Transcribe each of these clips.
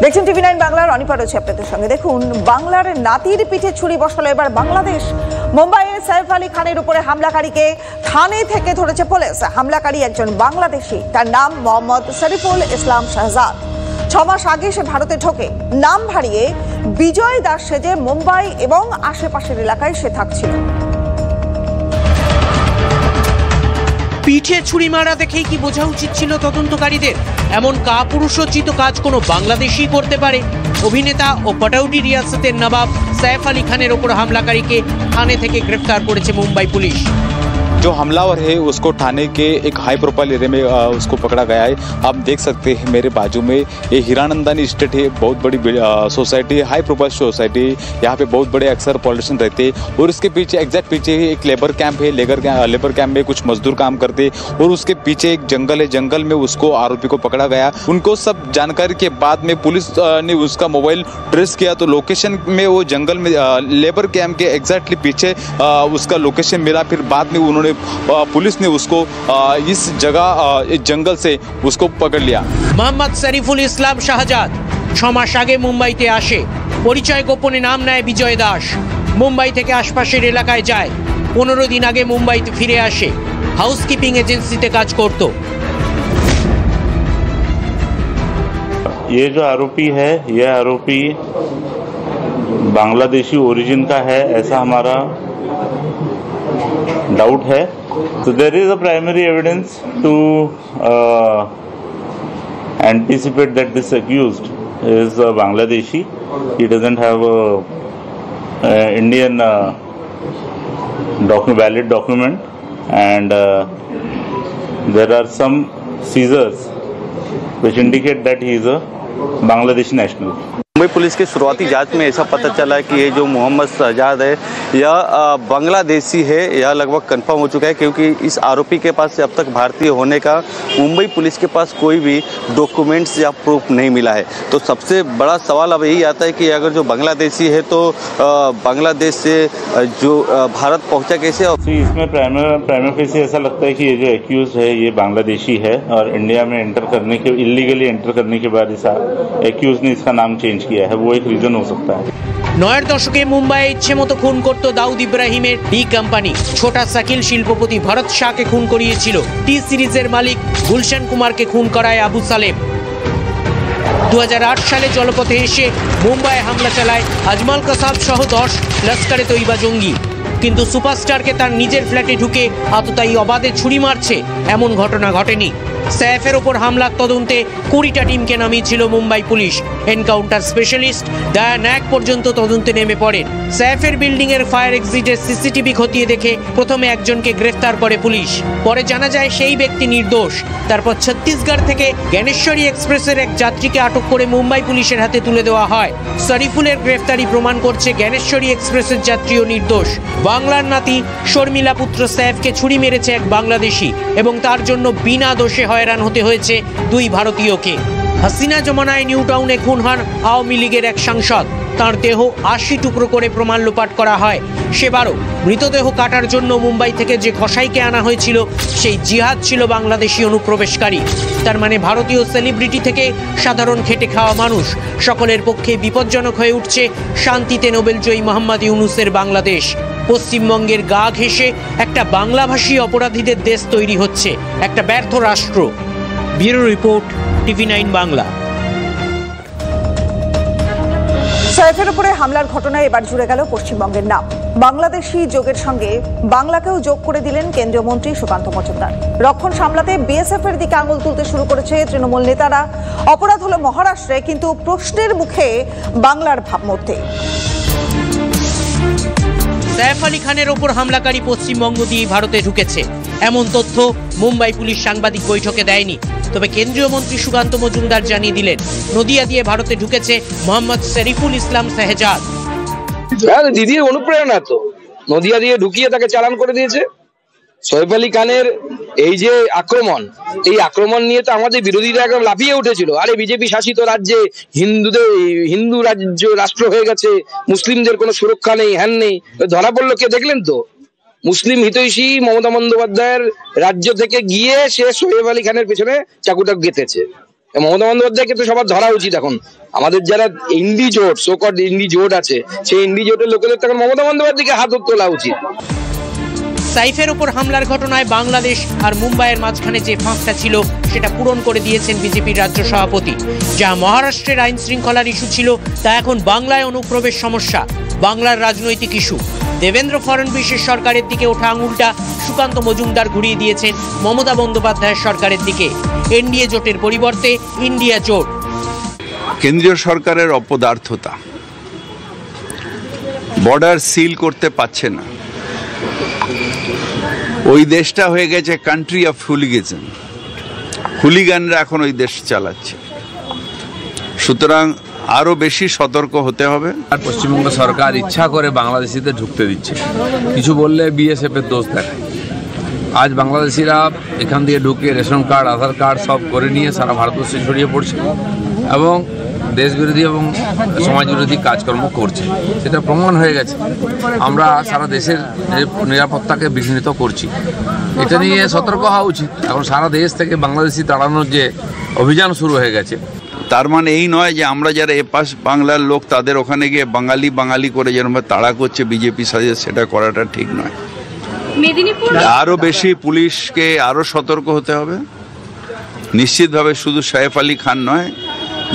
দেখছেন টিভি9 বাংলার অনিপা রয়েছে আপনাদের সঙ্গে। দেখুন, বাংলার নাতির পিঠে ছুরি বসালো এবার বাংলাদেশ। মুম্বাইয়ে সাইফ আলী খানের উপরে হামলাকারীকে থানে থেকে ধরেছে পুলিশ। হামলাকারী একজন বাংলাদেশি, তার নাম মোহাম্মদ শরীফুল ইসলাম শাহজাদ। 6 মাস আগে সে ভারতে ঢোকে। নাম ভারিয়ে বিজয় দাস সেজে মুম্বাই এবং আশেপাশের এলাকায় সে থাকছিল। পিঠে ছুরি মারা দেখেই কি বোঝা উচিত ছিল তদন্তকারীদের? এমন কাপুরুষোচিত কাজ কোনো বাংলাদেশী করতে পারে? অভিনেতা ও পটাউডি রিয়াসতের নবাব সাইফ আলী খানের ওপর হামলাকারীকে থানে থেকে গ্রেফতার করেছে মুম্বাই পুলিশ। जो हमलावर है उसको थाने के एक हाई प्रोफाइल एरिया में उसको पकड़ा गया है। आप देख सकते हैं मेरे बाजू में ये हीरानंदानी स्टेट है, बहुत बड़ी सोसाइटी है, हाई प्रोफाइल सोसाइटी है। यहाँ पे बहुत बड़े अक्सर पॉलिटिशियन रहते हैं और उसके पीछे एग्जैक्ट पीछे ही एक लेबर कैंप है। लेबर कैंप में कुछ मजदूर काम करते हैं और उसके पीछे एक जंगल है। जंगल में उसको आरोपी को पकड़ा गया। उनको सब जानकारी के बाद में पुलिस ने उसका मोबाइल ट्रेस किया तो लोकेशन में वो जंगल में लेबर कैंप के एग्जैक्टली पीछे उसका लोकेशन मिला। फिर बाद में उन्होंने पुलिस ने उसको इस जगह इस जंगल से उसको पकड़ लिया। মোহাম্মদ শরীফুল ইসলাম শাহজাদ 6 মাস আগে মুম্বাইতে আসে। পরিচয় গোপনে নাম নেয় বিজয় দাস। মুম্বাই থেকে আশপাশের এলাকায় যায়। 15 দিন আগে মুম্বাইতে ফিরে আসে। হাউসকিপিং এজেন্সিতে কাজ করত। ये जो आरोपी है, यह आरोपी बांग्लादेशी ओरिजिन का है, ऐसा हमारा डाउट है। So there is a primary evidence to anticipate that this accused is Bangladeshi. He doesn't have a Indian valid document, and there are some seizures which indicate that he is a Bangladeshi national. Mumbai police की शुरुआती जांच में ऐसा पता चला कि ये जो मोहम्मद शहजाद है यह बांग्लादेशी है। यह लगभग कंफर्म हो चुका है क्योंकि इस आरोपी के पास अब तक भारतीय होने का मुंबई पुलिस के पास कोई भी डॉक्यूमेंट्स या प्रूफ नहीं मिला है। तो सबसे बड़ा सवाल अब यही आता है कि अगर जो बांग्लादेशी है तो बांग्लादेश से जो भारत पहुंचा कैसे? इसमें प्राइमा फेसी ऐसा लगता है कि ये जो एक्यूज है ये बांग्लादेशी है और इंडिया में इलीगली एंटर करने के बाद इस एक्यूज ने इसका नाम चेंज किया है। वो एक रीजन हो सकता है। 9 দশকে মুম্বাইয়ে ইচ্ছে মতো খুন করত দাউদ ইব্রাহিমের ডি কোম্পানি। ছোটা সাকিল শিল্পপতি ভরত শাহকে খুন করিয়েছিল। টি সিরিজের মালিক গুলশান কুমারকে খুন করায় আবু সালেম। 2008 সালে জলপথে এসে মুম্বাইয়ে হামলা চালায় আজমাল কাসাব সহ 10 লস্করে তৈবা জঙ্গি। কিন্তু সুপারস্টারকে তার নিজের ফ্ল্যাটে ঢুকে আততায়ী অবাধে ছুরি মারছে এমন ঘটনা ঘটেনি। সাইফের ওপর হামলার তদন্তে 20টা টিমকে নামিয়েছিল মুম্বাই পুলিশ। এনকাউন্টার স্পেশালিস্ট ডায়া নায়ক পর্যন্ত তদন্তে নেমে পড়েন। সাইফের বিল্ডিং এর ফায়ার এক্সিটের সিসিটিভি খতিয়ে দেখে প্রথমে একজনকে গ্রেফতার করে পুলিশ। পরে জানা যায় সেই ব্যক্তি নির্দোষ। তারপর ছত্তিশগড় থেকে জ্ঞানেশ্বরী এক্সপ্রেসের এক যাত্রীকে আটক করে মুম্বাই পুলিশের হাতে তুলে দেওয়া হয়। শরীফুলের গ্রেফতারি প্রমাণ করছে জ্ঞানেশ্বরী এক্সপ্রেসের যাত্রীও নির্দোষ। বাংলার নাতি শর্মিলা পুত্র সাইফকে ছুরি মেরেছে এক বাংলাদেশি এবং তার জন্য বিনা দোষে হয়রান হতে হয়েছে 2 ভারতীয়কে। হাসিনা জমানায় নিউ টাউনে খুন হন আওয়ামী লীগের এক সাংসদ। তার দেহ 80 টুকরো করে প্রমাণ লোপাট করা হয়। সেবারও মৃতদেহ কাটার জন্য মুম্বাই থেকে যে কসাইকে আনা হয়েছিল সেই জিহাদ ছিল বাংলাদেশি অনুপ্রবেশকারী। তার মানে ভারতীয় সেলিব্রিটি থেকে সাধারণ খেটে খাওয়া মানুষ সকলের পক্ষে বিপজ্জনক হয়ে উঠছে শান্তিতে নোবেলজয়ী মোহাম্মদ ইউনূসের বাংলাদেশ। পশ্চিমবঙ্গের গা ঘেঁষে একটা বাংলাভাষী অপরাধীদের দেশ তৈরি হচ্ছে, একটা ব্যর্থ রাষ্ট্র। Bureau report, TV9 Bangla. সাইফের উপরে হামলার ঘটনায় এবার জুড়ে গেল পশ্চিমবঙ্গের নাম। বাংলাদেশি যোগের সঙ্গে বাংলাকেও যোগ করে দিলেন কেন্দ্রীয় মন্ত্রী সুকান্ত মজুমদার। রক্ষণ সামলাতে বিএসএফ এর দিকে আঙুল তুলতে শুরু করেছে তৃণমূল নেতারা। অপরাধ হলো মহারাষ্ট্রে, কিন্তু প্রশ্নের মুখে বাংলার ভাবমূর্তি। সাইফ আলী খানের ওপর হামলাকারী পশ্চিমবঙ্গ দিয়ে ভারতে ঢুকেছে এমন তথ্য মুম্বাই পুলিশ সাংবাদিক বৈঠকে দেয়নি। তবে কেন্দ্রীয় মন্ত্রী সুকান্ত মজুমদার জানিয়ে দিলেন নদিয়া দিয়ে ভারতে ঢুকেছে মোহাম্মদ শরীফুল ইসলাম শাহজাদ। দিদির অনুপ্রেরণা তো নদিয়া দিয়ে ঢুকিয়ে তাকে চালান করে দিয়েছে। সাইফ আলী খানের এই যে আক্রমণ, এই আক্রমণ নিয়ে তো আমাদের বিরোধীরা একদম লাফিয়ে উঠেছিল। আরে বিজেপি শাসিত রাজ্যে হিন্দু রাষ্ট্র হয়ে গেছে, মুসলিমদের কোনো সুরক্ষা নেই, হ্যান নেই। ধরা পড়লো কে দেখলেন তো? মুসলিম হিতৈষী মমতা বন্দ্যোপাধ্যায়ের রাজ্য থেকে গিয়ে সে সাইফ আলী খানের পেছনে চাকুটা গেঁথেছে। মমতা বন্দ্যোপাধ্যায়কে তো সবার ধরা উচিত। এখন আমাদের যারা ইন্ডি জোট, সোকট ইন্ডি জোট আছে, সেই ইন্ডি জোটের লোকেদের তখন মমতা বন্দ্যোপাধ্যায়কে হাত তোলা উচিত। সাইফের ওপর হামলার ঘটনায় বাংলাদেশ আর মুম্বাইয়ের মাঝখানে যে ফাঁকটা ছিল সেটা পূরণ করে দিয়েছেন বিজেপির রাজ্য সভাপতি। যা মহারাষ্ট্রের আইন শৃঙ্খলার ইস্যু ছিল তা এখন বাংলায় অনুপ্রবেশ সমস্যা, বাংলার রাজনৈতিক ইস্যু। দেবেন্দ্র ফডনবিসের সরকারের দিকে ওঠা আঙুলটা সুকান্ত মজুমদার ঘুরিয়ে দিয়েছেন মমতা বন্দ্যোপাধ্যায়ের সরকারের দিকে। এনডিএ জোটের পরিবর্তে ইন্ডিয়া জোট। কেন্দ্রীয় সরকারের অপদার্থতা, বর্ডার সিল করতে পারছে না, ওই দেশটা হয়ে গেছে কান্ট্রি অফ হুলিগিজম। হুলিগানরা এখন ওই দেশ চালাচ্ছে, সুতরাং আরো বেশি সতর্ক হতে হবে। আর পশ্চিমবঙ্গ সরকার ইচ্ছা করে বাংলাদেশিদের ঢুকতে দিচ্ছে, কিছু বললে বিএসএফ এর দোষ দেখায়। আজ বাংলাদেশিরা এখান দিয়ে ঢুকে রেশন কার্ড, আধার কার্ড সব করে নিয়ে সারা ভারতবর্ষে ছড়িয়ে পড়ছে এবং দেশবিরোধী এবং সমাজবিরোধী কাজকর্ম করছে, সেটা প্রমাণ হয়ে গেছে। আমরা সারা দেশের নিরাপত্তাকে বিঘ্নিত করছি, এটা নিয়ে সতর্ক হওয়া উচিত। এখন সারা দেশ থেকে বাংলাদেশি তাড়ানোর যে অভিযান শুরু হয়ে গেছে, তার মানে এই নয় যে আমরা যারা এপাশ বাংলার লোক তাদের ওখানে গিয়ে বাঙালি বাঙালি করে যেরকম তাড়া করছে বিজেপি সাজে, সেটা করাটা ঠিক নয়। আরো বেশি পুলিশকে আরো সতর্ক হতে হবে নিশ্চিতভাবে, শুধু সাইফ আলী খান নয়,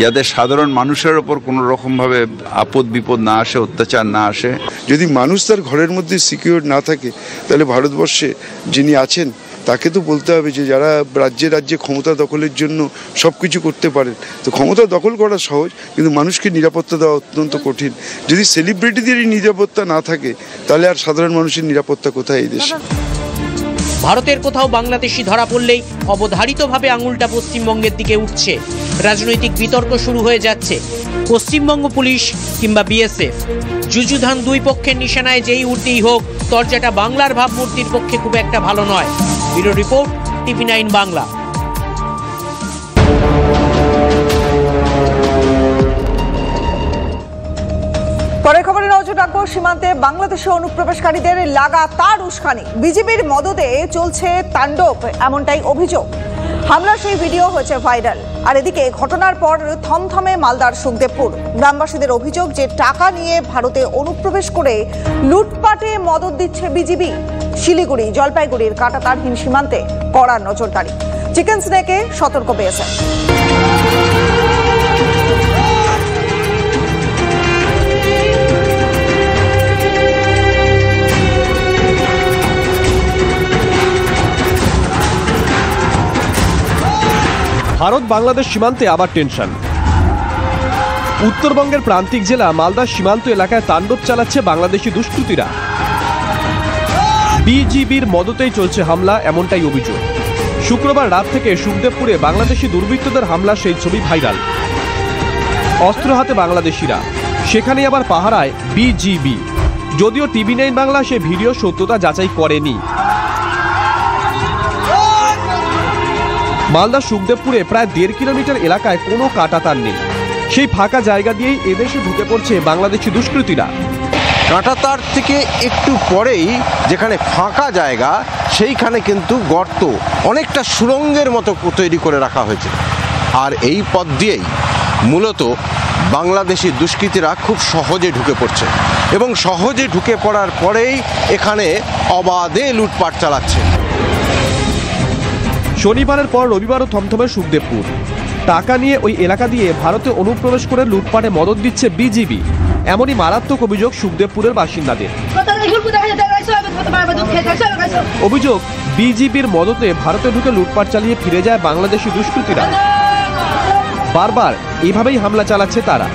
যাতে সাধারণ মানুষের ওপর কোনো রকমভাবে আপদ বিপদ না আসে, অত্যাচার না আসে। যদি মানুষ তার ঘরের মধ্যে সিকিউর না থাকে, তাহলে ভারতবর্ষে যিনি আছেন তাকে তো বলতে হবে যে যারা রাজ্যে রাজ্যে ক্ষমতা দখলের জন্য সব কিছু করতে পারেন, তো ক্ষমতা দখল করা সহজ, কিন্তু মানুষকে নিরাপত্তা দেওয়া অত্যন্ত কঠিন। যদি সেলিব্রিটিদের নিরাপত্তা না থাকে, তাহলে আর সাধারণ মানুষের নিরাপত্তা কোথায় এই দেশে? ভারতের কোথাও বাংলাদেশি ধরা পড়লেই অবধারিতভাবে আঙুলটা পশ্চিমবঙ্গের দিকে উঠছে, রাজনৈতিক বিতর্ক শুরু হয়ে যাচ্ছে। পশ্চিমবঙ্গ পুলিশ কিংবা বিএসএফ, যুযুধান দুই পক্ষের নিশানায় যেই উঠতেই হোক, তরজাটা বাংলার ভাবমূর্তির পক্ষে খুব একটা ভালো নয়। Bureau report, TV9 Bangla. পরের খবরে নজর রাখবো সীমান্তে বাংলাদেশে অনুপ্রবেশকারীদের লাগাতার উস্কানি, বিজেপির মদতে চলছে তাণ্ডব, এমনটাই অভিযোগ। হামলার সেই ভিডিও হয়েছে ভাইরাল। আর এদিকে ঘটনার পর থমথমে মালদার সুখদেবপুর। গ্রামবাসীদের অভিযোগ যে টাকা নিয়ে ভারতে অনুপ্রবেশ করে লুটপাটে মদত দিচ্ছে বিজিবি। শিলিগুড়ি, জলপাইগুড়ির কাঁটাতারহীন সীমান্তে কড়া নজরদারি, চিকেন স্নেকে সতর্ক পেয়েছে। ভারত বাংলাদেশ সীমান্তে আবার টেনশন। উত্তরবঙ্গের প্রান্তিক জেলা মালদার সীমান্ত এলাকায় তাণ্ডব চালাচ্ছে বাংলাদেশি দুষ্কৃতীরা। বিজিবির মদতেই চলছে হামলা, এমনটাই অভিযোগ। শুক্রবার রাত থেকে সুখদেবপুরে বাংলাদেশি দুর্বৃত্তদের হামলা সেই ছবি ভাইরাল। অস্ত্র হাতে বাংলাদেশিরা, সেখানে আবার পাহারায় বিজিবি। যদিও TV9 বাংলা সে ভিডিও সত্যতা যাচাই করেনি। মালদা সুখদেবপুরে প্রায় 1.5 কিলোমিটার এলাকায় কোনো কাঁটাতার নেই। সেই ফাঁকা জায়গা দিয়েই এদেশে ঢুকে পড়ছে বাংলাদেশি দুষ্কৃতীরা। কাঁটাতার থেকে একটু পরেই যেখানে ফাঁকা জায়গা, সেইখানে কিন্তু গর্ত অনেকটা সুড়ঙ্গের মতো তৈরি করে রাখা হয়েছে। আর এই পথ দিয়েই মূলত বাংলাদেশি দুষ্কৃতীরা খুব সহজে ঢুকে পড়ছে এবং সহজে ঢুকে পড়ার পরেই এখানে অবাধে লুটপাট চালাচ্ছে। শনিবারের পর রবিবারও থমথমে সুখদেবপুর। টাকা নিয়ে ওই এলাকা দিয়ে ভারতে অনুপ্রবেশ করে লুটপাটে মদত দিচ্ছে বিজিবি, এমনই মারাত্মক অভিযোগ সুখদেবপুরের বাসিন্দাদের। অভিযোগ, বিজিবির মদতে ভারতে ঢুকে লুটপাট চালিয়ে ফিরে যায় বাংলাদেশি দুষ্কৃতীরা। বারবার এভাবেই হামলা চালাচ্ছে তারা।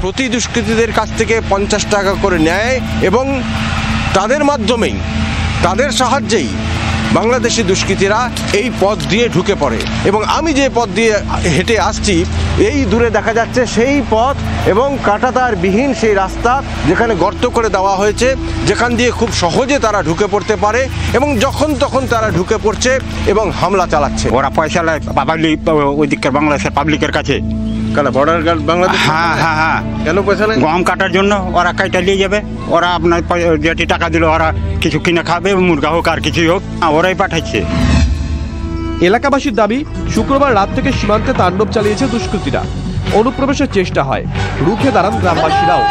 প্রতি দুষ্কৃতীদের কাছ থেকে 50 টাকা করে নেয় এবং তাদের মাধ্যমেই, তাদের সাহায্যেই বাংলাদেশি দুষ্কৃতীরা এই পথ দিয়ে ঢুকে পড়ে। এবং আমি যে পথ দিয়ে হেঁটে আসছি, এই দূরে দেখা যাচ্ছে সেই পথ এবং কাঁটাতার বিহীন সেই রাস্তা, যেখানে গর্ত করে দেওয়া হয়েছে, যেখান দিয়ে খুব সহজে তারা ঢুকে পড়তে পারে এবং যখন তখন তারা ঢুকে পড়ছে এবং হামলা চালাচ্ছে। ওরা পয়সা নেয় ওই দিককার বাংলাদেশের পাবলিকের কাছে। কেন বর্ডার গার্ড বাংলাদেশ? হ্যাঁ হ্যাঁ হ্যাঁ। কেন পয়সা নেয়? গম কাটার জন্য ওরা কাইটা নিয়ে যাবে। ওরা আপনার যেটি টাকা দিল ওরা কিছু কিনে খাবে, মুরগা হোক আর কিছুই হোক, ওরাই পাঠাচ্ছে। এলাকাবাসীর দাবি, শুক্রবার রাত থেকে সীমান্তে তাণ্ডব চালিয়েছে দুষ্কৃতীরা। অনুপ্রবেশের চেষ্টা হয়, রুখে দাঁড়ান গ্রামবাসীরাও।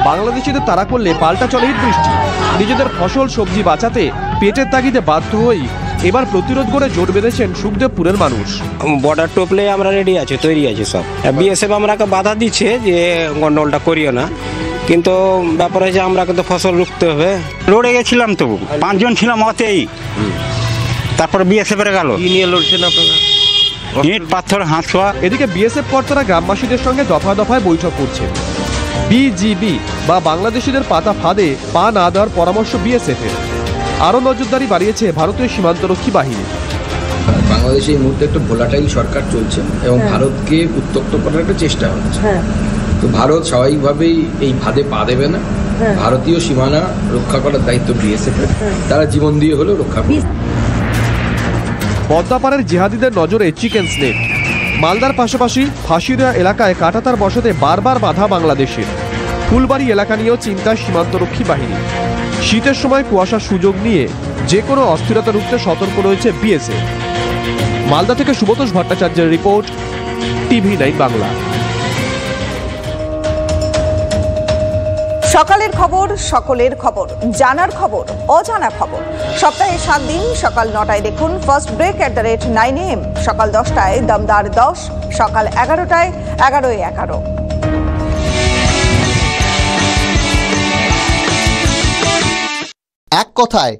বাংলাদেশিদের তাড়া করলে পাল্টা চলে ইট বৃষ্টি। নিজেদের ফসল সবজি বাঁচাতে পেটের তাগিদে বাধ্য হয়েই এবার প্রতিরোধ করে জোট বেঁধেছেন সুখদেবপুরের মানুষ। বর্ডার টোপলে আমরা রেডি আছি, তৈরি আছে সব। বিএসএফ আমরাকে বাধা দিচ্ছে যে গন্ডগোলটা করিও না, কিন্তু ব্যাপার হচ্ছে আমরাকে তো ফসল রুখতে হবে। লড়ে গেছিলাম তো, 5 জন ছিলাম অতেই, তারপর বিএসএফ এর গেল। কি নিয়ে লড়ছেন আপনারা? ইট পাথর হাঁসুয়া। এদিকে বিএসএফ কর্তারা গ্রামবাসীদের সঙ্গে দফায় দফায় বৈঠক করছে। বিজিবি বা বাংলাদেশিদের পাতা ফাঁদে পা না দেওয়ার পরামর্শ বিএসএফ এর। আরও নজরদারি বাড়িয়েছে ভারতীয় সীমান্তরক্ষী বাহিনী। বাংলাদেশে এই মুহূর্তে একটা ভোলাটাইল সরকার চলছে এবং ভারতকে উত্তপ্ত করার একটা চেষ্টা হচ্ছে। তো ভারত স্বাভাবিকভাবেই এই ফাঁদে পা দেবে না। ভারতীয় সীমানা রক্ষা করার দায়িত্ব বিএসএফ এর, তারা জীবন দিয়ে হলেও রক্ষা করবে। পদ্মাপাড়ের জিহাদিদের নজরে চিকেন স্নেক। মালদার পাশাপাশি ফাঁসিরা এলাকায় কাঁটাতার বসতে বারবার বাধা বাংলাদেশের। ফুলবাড়ি এলাকা নিয়েও চিন্তায় সীমান্তরক্ষী বাহিনী। শীতের সময় কুয়াশার সুযোগ নিয়ে যে কোনো অস্থিরতা রুখতে সতর্ক রয়েছে বিএসএফ। মালদা থেকে সুব্রতোষ ভট্টাচার্যের রিপোর্ট, TV9 বাংলা। সকালের খবর, সকলের খবর, জানার খবর, অজানা খবর। সপ্তাহে 7 দিন সকাল 9টায় দেখুন ফার্স্ট ব্রেক @9 AM, সকাল 10টায় দমদার 10, সকাল 11টায় 11:11। এক কথায়